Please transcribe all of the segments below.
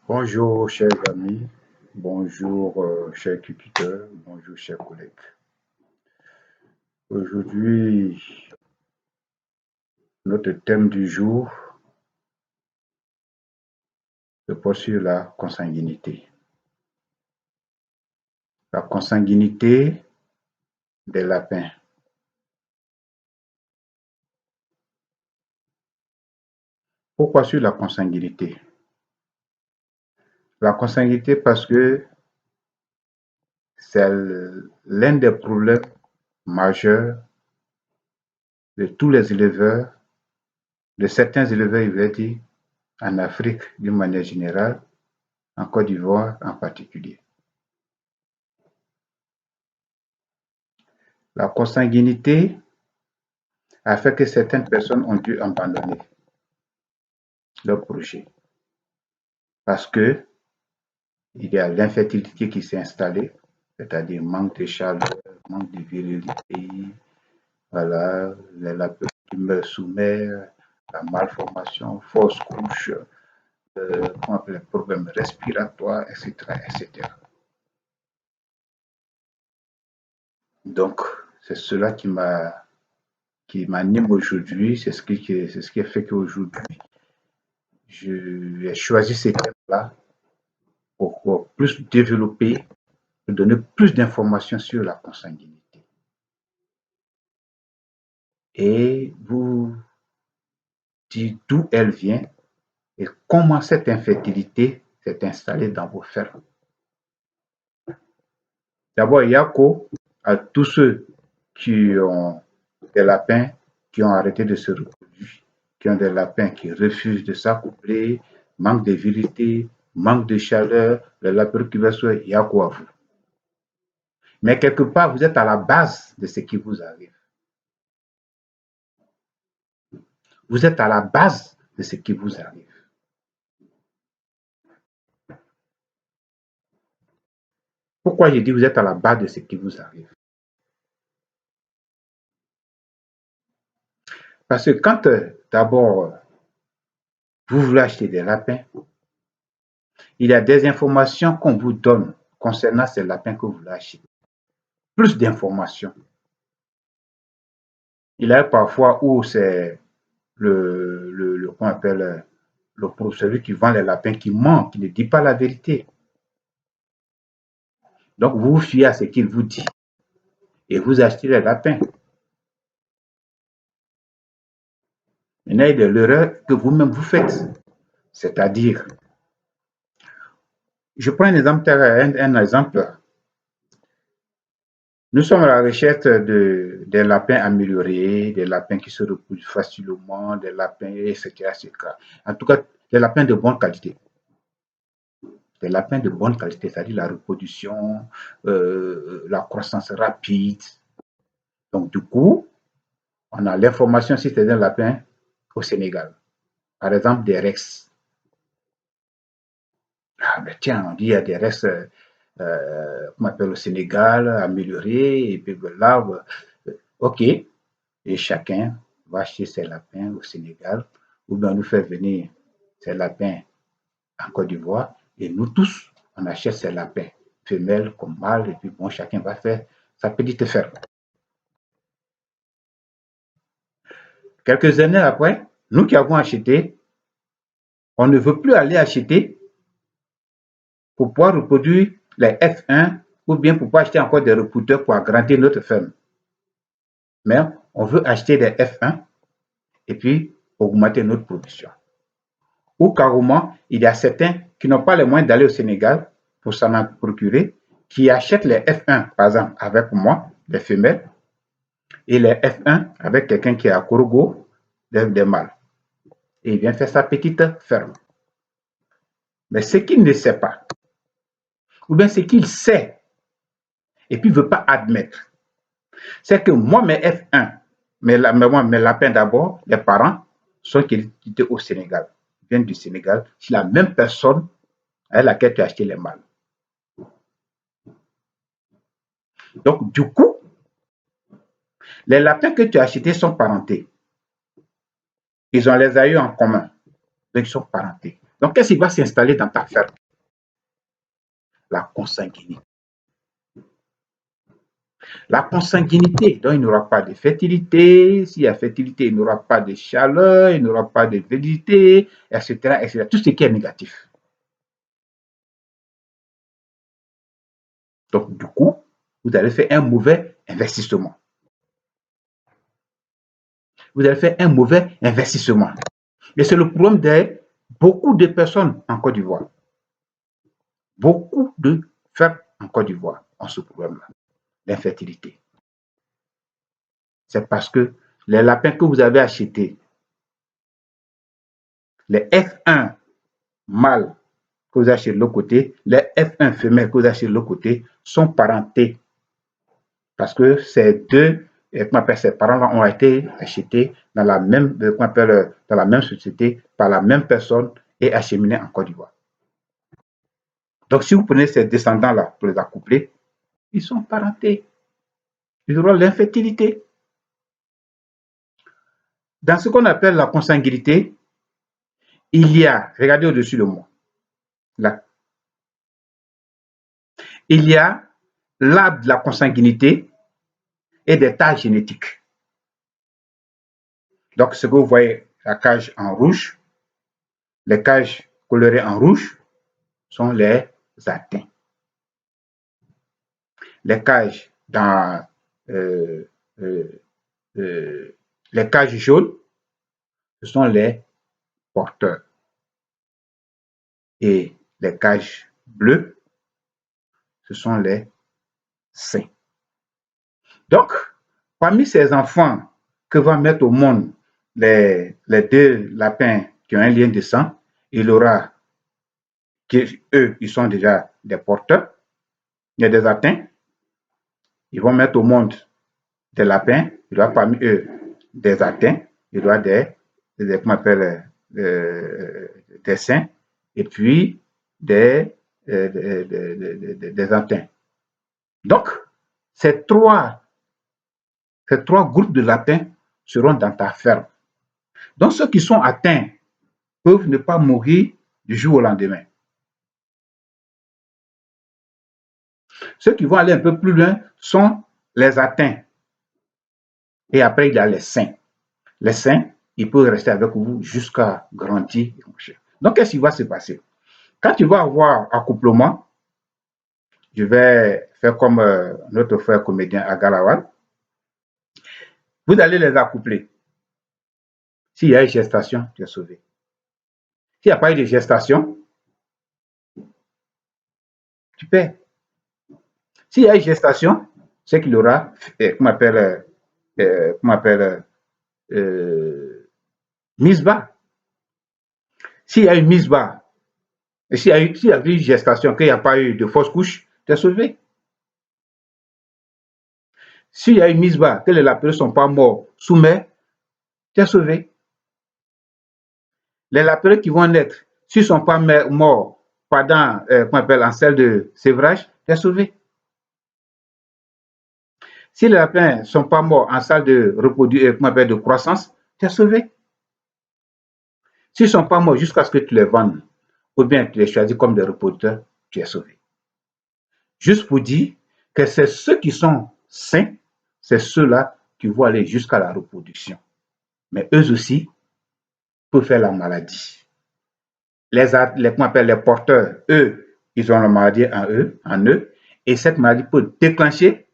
Bonjour chers amis, bonjour chers culteurs, bonjour chers collègues. Aujourd'hui, notre thème du jour se porte sur la consanguinité. La consanguinité des lapins. Pourquoi sur la consanguinité? La consanguinité parce que c'est l'un des problèmes majeurs de tous les éleveurs, de certains éleveurs, il veut dire, en Afrique d'une manière générale, en Côte d'Ivoire en particulier. La consanguinité a fait que certaines personnes ont dû abandonner leur projet parce que il y a l'infertilité qui s'est installée, c'est-à-dire manque de chaleur, manque de virilité, voilà, la petite meurt sous mer, la malformation, fausse couche, on appelle les problèmes respiratoires, etc., etc. Donc, c'est cela qui m'anime aujourd'hui, c'est ce qui a fait qu'aujourd'hui, j'ai choisi ces thèmes-là pour plus développer, pour donner plus d'informations sur la consanguinité. Et vous dire d'où elle vient et comment cette infertilité s'est installée dans vos fermes. D'abord, Yako, à tous ceux qui ont des lapins qui ont arrêté de se reproduire, qui ont des lapins qui refusent de s'accoupler, manque de virilité, manque de chaleur, le lapin qui va se Yako à vous. Mais quelque part, vous êtes à la base de ce qui vous arrive. Vous êtes à la base de ce qui vous arrive. Pourquoi j'ai dit vous êtes à la base de ce qui vous arrive? Parce que quand d'abord vous voulez acheter des lapins, il y a des informations qu'on vous donne concernant ces lapins que vous voulez acheter. Plus d'informations. Il y a parfois où c'est qu'on appelle celui qui vend les lapins qui ment, qui ne dit pas la vérité. Donc vous vous fiez à ce qu'il vous dit et vous achetez les lapins. Maintenant, il y a l'erreur que vous-même vous faites. C'est-à-dire, je prends un exemple. Nous sommes à la recherche des lapins améliorés, des lapins qui se reproduisent facilement, des lapins, etc., etc. En tout cas, des lapins de bonne qualité. Des lapins de bonne qualité, c'est-à-dire la reproduction, la croissance rapide. Donc, du coup, on a l'information si c'est un lapin au Sénégal. Par exemple, des rex. Ah, ben tiens, on dit il y a des rex, qu'on appelle au Sénégal, améliorés, et puis là, ok. Et chacun va acheter ses lapins au Sénégal, ou bien nous faire venir ses lapins en Côte d'Ivoire, et nous tous, on achète ces lapins, femelles comme mâles, et puis bon, chacun va faire sa petite ferme. Quelques années après, nous qui avons acheté, on ne veut plus aller acheter pour pouvoir reproduire les F1 ou bien pour pouvoir acheter encore des reproducteurs pour agrandir notre ferme. Mais on veut acheter des F1 et puis augmenter notre production. Ou carrément, il y a certains qui n'ont pas les moyens d'aller au Sénégal pour s'en procurer, qui achètent les F1, par exemple, avec moi, les femelles, et les F1 avec quelqu'un qui est à Korogo, des mâles. Et il vient faire sa petite ferme. Mais ce qu'il ne sait pas, ou bien ce qu'il sait, et puis ne veut pas admettre, c'est que moi, mes F1, mes lapins d'abord, les parents, sont qui étaient au Sénégal, viennent du Sénégal, c'est la même personne avec laquelle tu as acheté les mâles. Donc, du coup, les lapins que tu as achetés sont parentés. Ils ont les aïeux en commun. Donc, ils sont parentés. Donc, qu'est-ce qui va s'installer dans ta ferme? La consanguinité. La consanguinité, donc il n'y aura pas de fertilité. S'il y a fertilité, il n'y aura pas de chaleur, il n'y aura pas de védité, etc., etc. Tout ce qui est négatif. Donc, du coup, vous allez faire un mauvais investissement. Vous allez faire un mauvais investissement. Et c'est le problème de beaucoup de personnes en Côte d'Ivoire. Beaucoup de femmes en Côte d'Ivoire ont ce problème-là, l'infertilité. C'est parce que les lapins que vous avez achetés, les F1 mâles que vous achetez de l'autre côté, les F1 femelles que vous achetez de l'autre côté sont parentés. Parce que ces deux, ces parents-là ont été achetés dans la même, dans la même société, par la même personne et acheminés en Côte d'Ivoire. Donc, si vous prenez ces descendants-là pour les accoupler, ils sont parentés. Ils auront l'infertilité. Dans ce qu'on appelle la consanguinité, il y a, regardez au-dessus de moi, là, il y a l'arbre de la consanguinité et des taches génétiques. Donc, ce que vous voyez, la cage en rouge, les cages colorées en rouge sont les atteints. Les cages dans les cages jaunes, ce sont les porteurs. Et les cages bleues, ce sont les sains. Donc, parmi ces enfants que vont mettre au monde les deux lapins qui ont un lien de sang, il y aura, eux, ils sont déjà des porteurs, il y a des atteints, ils vont mettre au monde des lapins, il y aura parmi eux des atteints, il y aura comment on appelle, des sains, et puis des atteints. Donc, ces trois groupes de lapins seront dans ta ferme. Donc, ceux qui sont atteints peuvent ne pas mourir du jour au lendemain. Ceux qui vont aller un peu plus loin sont les atteints. Et après, il y a les sains. Les sains, ils peuvent rester avec vous jusqu'à grandir. Donc, qu'est-ce qui va se passer? Quand tu vas avoir accouplement, je vais faire comme notre frère comédien à Galawad. Vous allez les accoupler. S'il y a une gestation, tu es sauvé. S'il n'y a pas eu de gestation, tu perds. S'il y a une gestation, c'est qu'il y aura, comment on appelle, mise bas. S'il y a une mise bas, et s'il y a eu une gestation, qu'il n'y a pas eu de fausse couche, tu es sauvé. S'il y a une mise bas, que les lapins ne sont pas morts sous mer, tu es sauvé. Les lapins qui vont naître, s'ils ne sont pas morts pendant, qu'on appelle en selle de sévrage, tu es sauvé. Si les lapins ne sont pas morts en salle de de croissance, tu es sauvé. S'ils ne sont pas morts jusqu'à ce que tu les vendes, ou bien tu les choisis comme des reproducteurs, tu es sauvé. Juste pour dire que c'est ceux qui sont sains, c'est ceux-là qui vont aller jusqu'à la reproduction. Mais eux aussi peuvent faire la maladie. Qu'on appelle les porteurs, eux, ils ont la maladie en eux, et cette maladie peut déclencher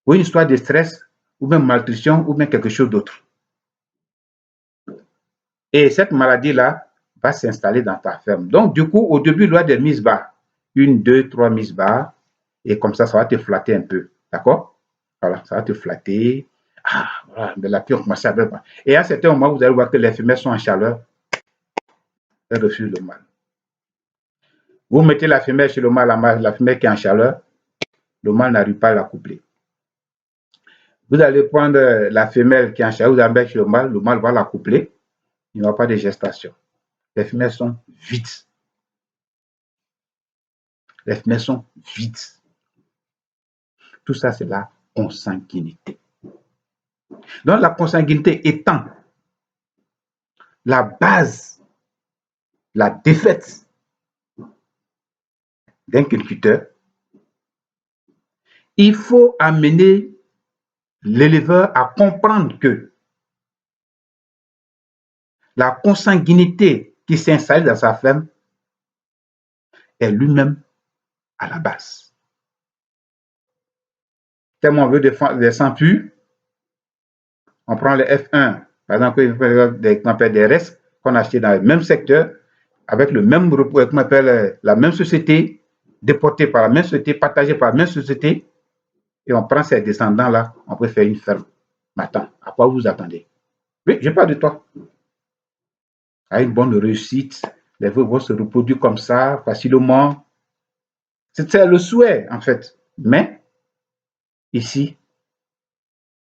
ou une histoire de stress, ou même malnutrition, ou même quelque chose d'autre. Et cette maladie-là va s'installer dans ta ferme. Donc, du coup, au début, il y aura des mises bas. 1, 2, 3 mises bas. Et comme ça va te flatter un peu. D'accord? Voilà, ça va te flatter. Ah, voilà, mais la pure commence à faire. Et à certains moments, vous allez voir que les femelles sont en chaleur. Elles refusent le mâle. Vous mettez la femelle chez le mâle, la femelle qui est en chaleur, le mâle n'arrive pas à la coupler. Vous allez prendre la femelle qui est en chaleur, vous allez mettre chez le mâle va la coupler. Il n'y aura pas de gestation. Les femelles sont vides. Les femelles sont vides. Tout ça, c'est la consanguinité. Donc, la consanguinité étant la base la défaite d'un cultivateur, il faut amener l'éleveur à comprendre que la consanguinité qui s'installe dans sa ferme est lui-même à la base. Tellement on veut des sangs purs, on prend le F1, par exemple, des restes qu'on a achetés dans le même secteur, avec le même, qu'on appelle la même société, déportés par la même société, partagés par la même société, et on prend ces descendants-là, on peut faire une ferme. Mais attends, à quoi vous attendez? Oui, je parle de toi. À une bonne réussite, les vœux vont se reproduire comme ça, facilement. C'est le souhait, en fait. Mais, ici,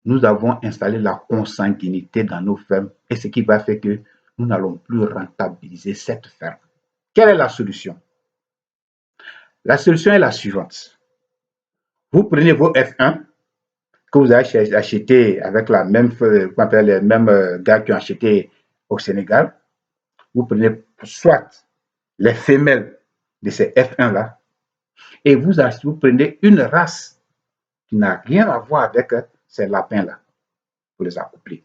nous avons installé la consanguinité dans nos fermes, et ce qui va faire que nous n'allons plus rentabiliser cette ferme. Quelle est la solution? La solution est la suivante. Vous prenez vos F1 que vous avez acheté avec la même, les mêmes gars qui ont acheté au Sénégal. Vous prenez soit les femelles de ces F1-là et vous prenez une race qui n'a rien à voir avec ces lapins-là pour les accoupler.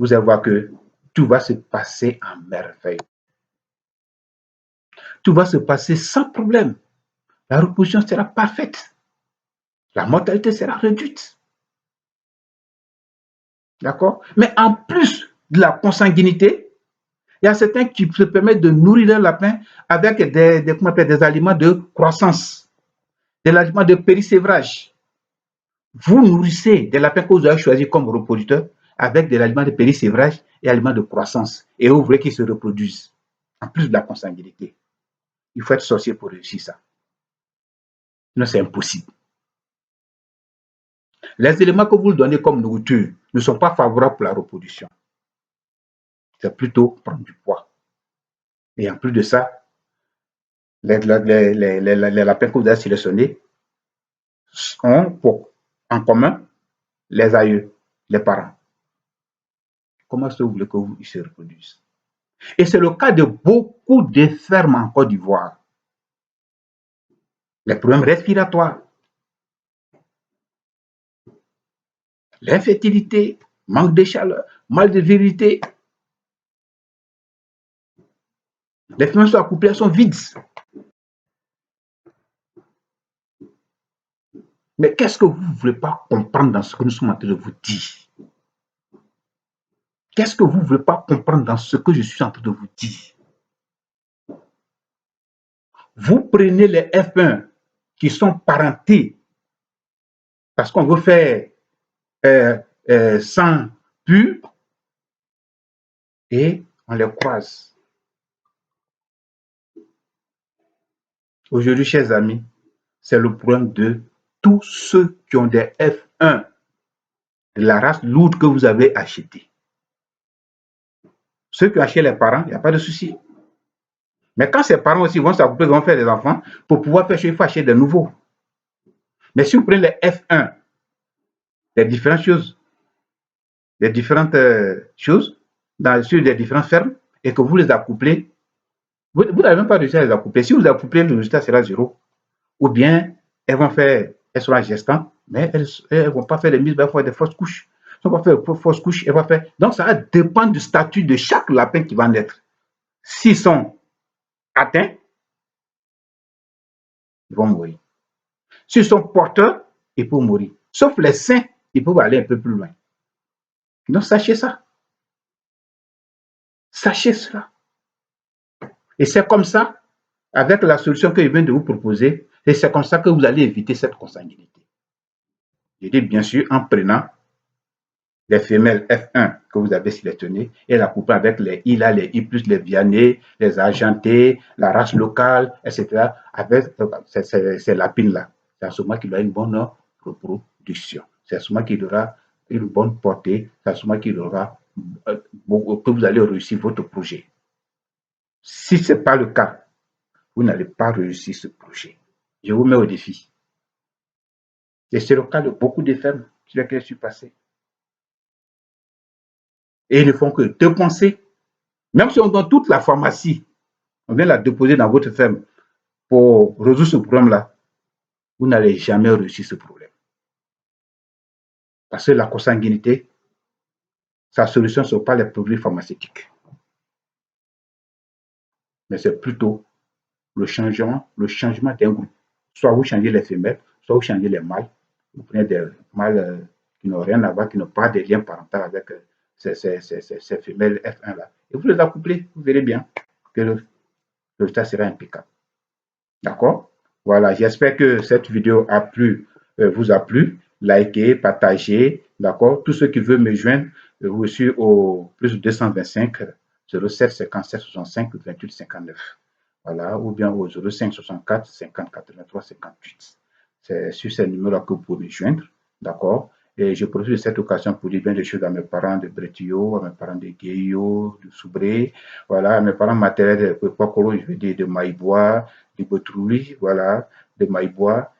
Vous allez voir que tout va se passer en merveille. Tout va se passer sans problème. La reproduction sera parfaite. La mortalité sera réduite. D'accord? Mais en plus de la consanguinité, il y a certains qui se permettent de nourrir leurs lapins avec des aliments de croissance, des aliments de périssévrage. Vous nourrissez des lapins que vous avez choisis comme reproducteurs avec des aliments de périssévrage et aliments de croissance. Et vous voulez qu'ils se reproduisent, en plus de la consanguinité. Il faut être sorcier pour réussir ça. Sinon, c'est impossible. Les éléments que vous donnez comme nourriture ne sont pas favorables pour la reproduction. C'est plutôt prendre du poids. Et en plus de ça, les lapins que vous avez sélectionnés ont en commun les aïeux, les parents. Comment est-ce que vous voulez qu'ils se reproduisent? Et c'est le cas de beaucoup de fermes en Côte d'Ivoire. Les problèmes respiratoires, l'infertilité, manque de chaleur, mal de virilité. Les femelles sont accouplées, elles sont vides. Mais qu'est-ce que vous ne voulez pas comprendre dans ce que nous sommes en train de vous dire? Qu'est-ce que vous ne voulez pas comprendre dans ce que je suis en train de vous dire? Vous prenez les F1 qui sont parentés parce qu'on veut faire sang pur et on les croise. Aujourd'hui, chers amis, c'est le problème de tous ceux qui ont des F1 de la race lourde que vous avez acheté. Ceux qui ont acheté les parents, il n'y a pas de souci. Mais quand ces parents aussi vont s'accoupler, vont faire des enfants, pour pouvoir faire, il faut acheter de nouveaux. Mais si vous prenez les F1, les différentes choses, sur les différentes fermes, et que vous les accouplez, vous n'avez même pas réussi à les accoupler. Si vous accouplez, le résultat sera zéro. Ou bien, elles seront gestantes, mais elles ne vont pas faire des mises, elles vont faire des fausses couches. Elles vont faire des fausses couches, elles vont faire. Donc, ça va dépendre du statut de chaque lapin qui va naître. S'ils sont atteints, ils vont mourir. S'ils sont porteurs, ils peuvent mourir. Sauf les sains, ils peuvent aller un peu plus loin. Donc, sachez ça. Sachez cela. Et c'est comme ça, avec la solution que je viens de vous proposer, et c'est comme ça que vous allez éviter cette consanguinité. Je dis bien sûr en prenant les femelles F1 que vous avez sélectionnées et la couper avec les I, là, les I+, les Vianney, les Argentés, la race locale, etc. avec ces lapines-là. C'est à ce moment qu'il aura une bonne reproduction. C'est à ce moment qu'il aura une bonne portée. C'est à ce moment qu'il aura que vous allez réussir votre projet. Si ce n'est pas le cas, vous n'allez pas réussir ce projet. Je vous mets au défi. Et c'est le cas de beaucoup de femmes sur lesquelles je suis passé. Et ils ne font que dépenser Même si on donne toute la pharmacie, on vient la déposer dans votre ferme pour résoudre ce problème-là, vous n'allez jamais réussir ce problème. Parce que la consanguinité, sa solution ne sont pas les produits pharmaceutiques, mais c'est plutôt le changement d'un groupe. Soit vous changez les femelles, soit vous changez les mâles. Vous prenez des mâles qui n'ont rien à voir, qui n'ont pas de lien parental avec ces femelles F1-là. Et vous les accouplez, vous verrez bien que le résultat sera impeccable. D'accord? Voilà, j'espère que cette vidéo vous a plu. Likez, partagez, d'accord? Tous ceux qui veulent me joindre, je suis au plus 225 07 57 65 28 59. Voilà, ou bien au 05 64 50 83 58. C'est sur ces numéros que vous pouvez me joindre, d'accord? Et je profite de cette occasion pour dire bien des choses à mes parents de Bretio, à mes parents de Guéyo, de Soubré, voilà, à mes parents maternels de Pokoro, je veux dire de Maïbois, de Botrouli, voilà, de Maïbois,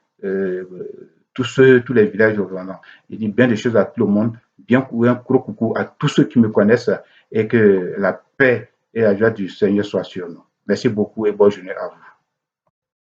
tous les villages environnants. Je dis bien des choses à tout le monde, bien un gros coucou à tous ceux qui me connaissent et que la paix et la joie du Seigneur soient sur nous. Merci beaucoup et bonne journée à vous.